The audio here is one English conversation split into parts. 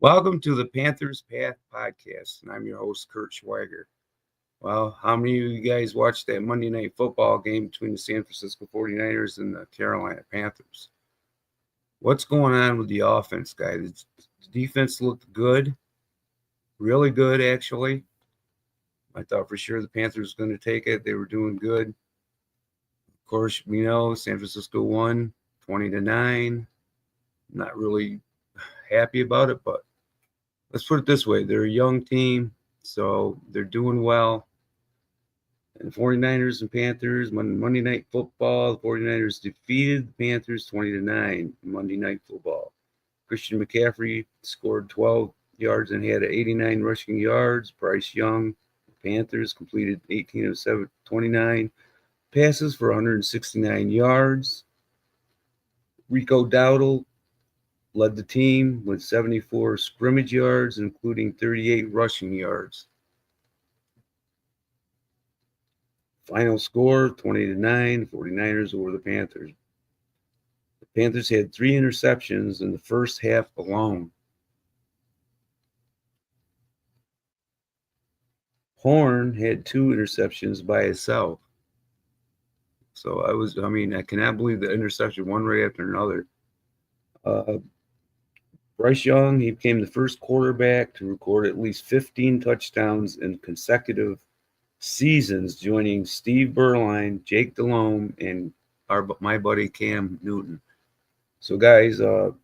Welcome to the Panthers Path Podcast, and I'm your host, Kurt Schweiger. Well, how many of you guys watched that Monday Night Football game between the San Francisco 49ers and the Carolina Panthers? What's going on with the offense, guys? The defense looked good, really good, actually. I thought for sure the Panthers were going to take it. They were doing good. Of course, we know San Francisco won 20-9. Not really happy about it, but let's put it this way. They're a young team, so they're doing well. And 49ers and Panthers, Monday Night Football, the 49ers defeated the Panthers 20-9 Monday Night Football. Christian McCaffrey scored 12 yards and had 89 rushing yards. Bryce Young, Panthers, completed 18 of 29 passes for 169 yards. Rico Dowdle led the team with 74 scrimmage yards, including 38 rushing yards. Final score, 20-9, 49ers over the Panthers. The Panthers had 3 interceptions in the first half alone. Horn had 2 interceptions by himself. So I cannot believe the interception, one right after another. Bryce Young, he became the first quarterback to record at least 15 touchdowns in consecutive seasons, joining Steve Berline, Jake Delhomme, and my buddy Cam Newton. So, guys, don't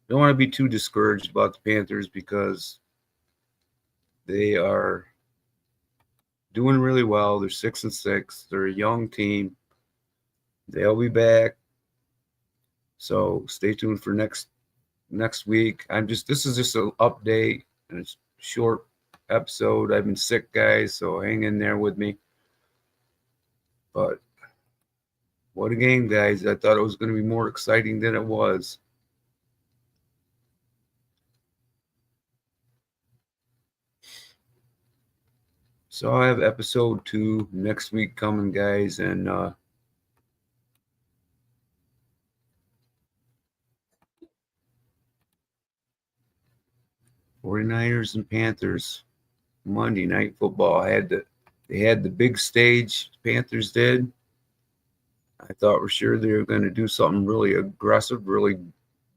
want to be too discouraged about the Panthers because they are doing really well. They're 6-6. They're a young team. They'll be back. So stay tuned for next week. This is just an update, and it's a short episode. I've been sick, guys, so hang in there with me. But what a game, guys. I thought it was going to be more exciting than it was. So I have episode 2 next week coming, guys, and 49ers and Panthers, Monday Night Football. They had the big stage, Panthers did. I thought for sure they were going to do something really aggressive, really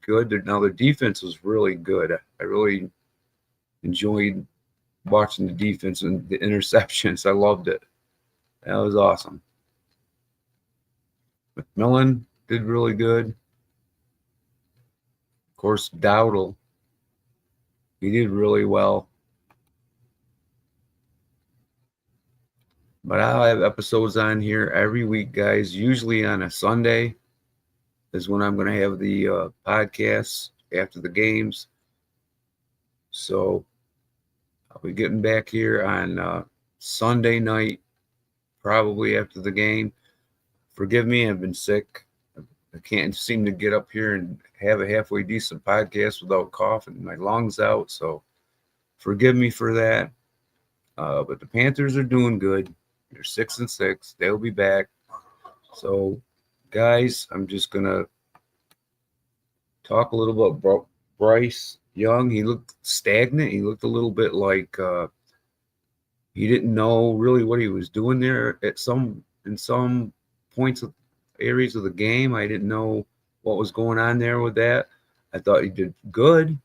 good. Now their defense was really good. I really enjoyed watching the defense and the interceptions. I loved it. That was awesome. McMillan did really good. Of course, Dowdle, he did really well. But I'll have episodes on here every week, guys. Usually on a Sunday is when I'm going to have the podcasts after the games. So I'll be getting back here on Sunday night, probably after the game. Forgive me, I've been sick. I can't seem to get up here and have a halfway decent podcast without coughing my lungs out. So forgive me for that. But the Panthers are doing good. They're 6-6. They'll be back. So, guys, I'm just going to talk a little bit about Bryce Young. He looked stagnant. He looked a little bit like he didn't know really what he was doing there in some points of areas of the game. I didn't know what was going on there with that. I thought he did good,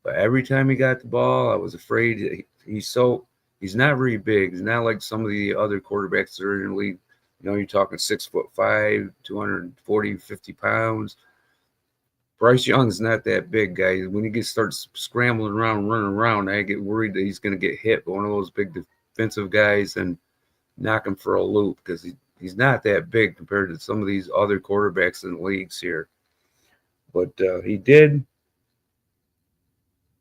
but every time he got the ball, I was afraid he's not very big. He's not like some of the other quarterbacks that are in the league. You know, you're talking 6'5", 240, 50 pounds. Bryce Young's not that big, guys. When he starts scrambling around, running around, I get worried that he's going to get hit by one of those big defensive guys and knock him for a loop because he's not that big compared to some of these other quarterbacks in the leagues here. But he did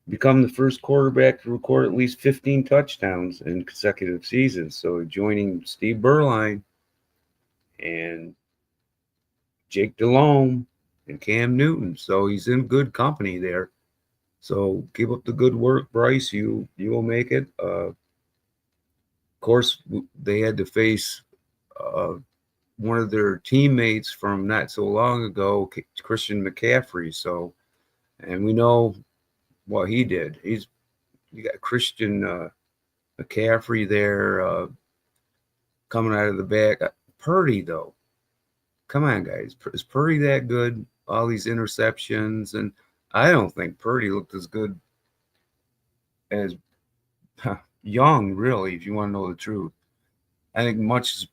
become the first quarterback to record at least 15 touchdowns in consecutive seasons. So joining Steve Berline and Jake Delhomme and Cam Newton. So he's in good company there. So keep up the good work, Bryce. You will make it. Of course, they had to face one of their teammates from not so long ago, Christian McCaffrey. So, and we know what he did. You got Christian McCaffrey there coming out of the back. Purdy, though. Come on, guys. Is Purdy that good? All these interceptions. And I don't think Purdy looked as good as Young, really, if you want to know the truth. I think much is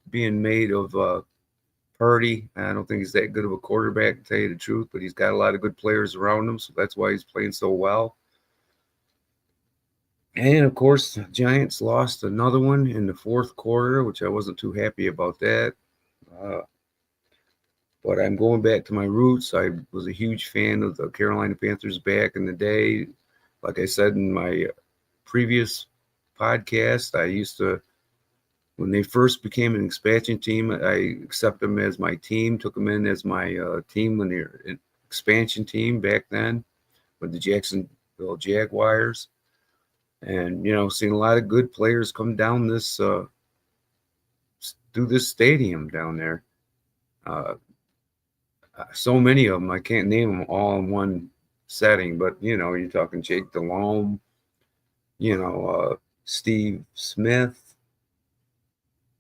being made of Purdy. I don't think he's that good of a quarterback, to tell you the truth, but he's got a lot of good players around him, so that's why he's playing so well. And of course, the Giants lost another one in the fourth quarter, which I wasn't too happy about that. But I'm going back to my roots. I was a huge fan of the Carolina Panthers back in the day. Like I said in my previous podcast, I used to, when they first became an expansion team, I accepted them as my team, took them in as my team when they're an expansion team back then with the Jacksonville Jaguars. And, seeing a lot of good players come down through this stadium down there. So many of them, I can't name them all in one setting, but, you're talking Jake Delhomme, Steve Smith.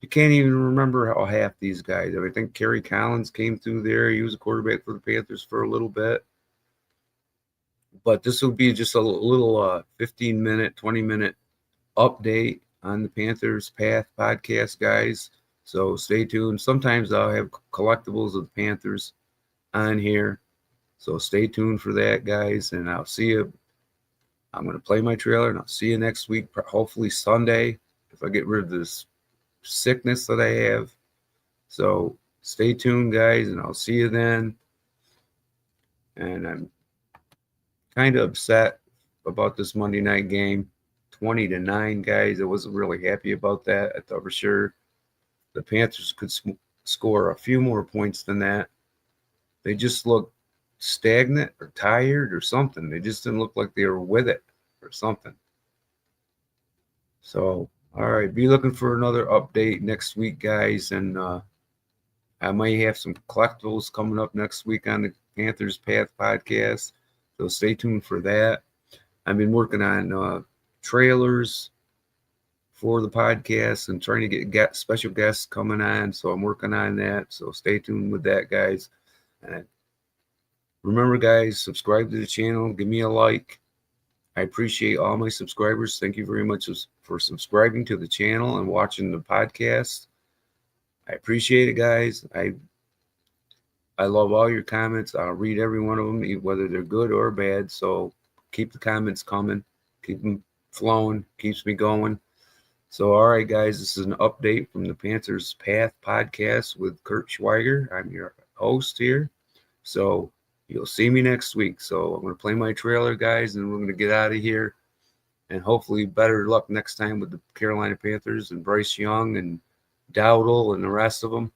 You can't even remember how half these guys. I think Kerry Collins came through there. He was a quarterback for the Panthers for a little bit. But this will be just a little 15-minute, 20-minute update on the Panthers Path podcast, guys. So stay tuned. Sometimes I'll have collectibles of the Panthers on here. So stay tuned for that, guys. And I'll see you. I'm going to play my trailer, and I'll see you next week, hopefully Sunday, if I get rid of this sickness that I have. So stay tuned, guys, and I'll see you then. And I'm kind of upset about this Monday night game, 20-9, guys. I wasn't really happy about that. I thought for sure the Panthers could score a few more points than that. They just looked stagnant or tired or something. They just didn't look like they were with it or something. So, all right, be looking for another update next week, guys. And I might have some collectibles coming up next week on the Panthers Path podcast. So stay tuned for that. I've been working on trailers for the podcast and trying to get special guests coming on. So I'm working on that. So stay tuned with that, guys. And remember, guys, subscribe to the channel. Give me a like. I appreciate all my subscribers. Thank you very much for subscribing to the channel and watching the podcast. I appreciate it, guys. I love all your comments. I'll read every one of them, whether they're good or bad. So keep the comments coming. Keep them flowing. Keeps me going. So, all right, guys, this is an update from the Panthers Path podcast with Kurt Schweiger. I'm your host here. So you'll see me next week. So I'm going to play my trailer, guys, and we're going to get out of here. And hopefully better luck next time with the Carolina Panthers and Bryce Young and Dowdle and the rest of them.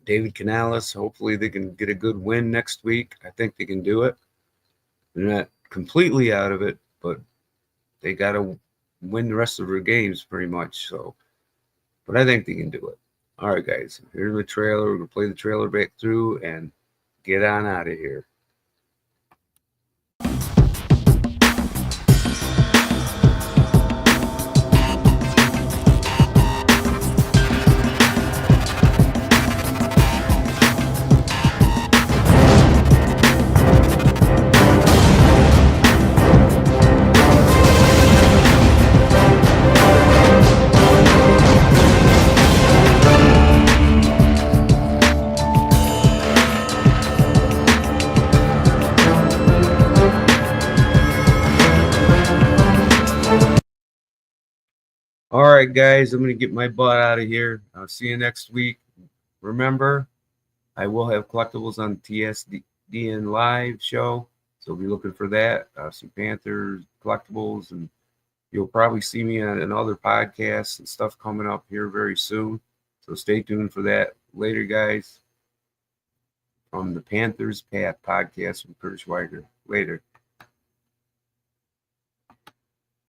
David Canales, hopefully they can get a good win next week. I think they can do it. They're not completely out of it, but they got to win the rest of their games pretty much. So, but I think they can do it. All right, guys, here's the trailer. We're going to play the trailer back through and get on out of here. All right, guys, I'm going to get my butt out of here. I'll see you next week. Remember, I will have collectibles on the T.S.D.N live show, so be looking for that. Some Panthers collectibles, and you'll probably see me on other podcasts and stuff coming up here very soon. So stay tuned for that. Later, guys, from the Panthers Path podcast with Kurt Schweiger. Later.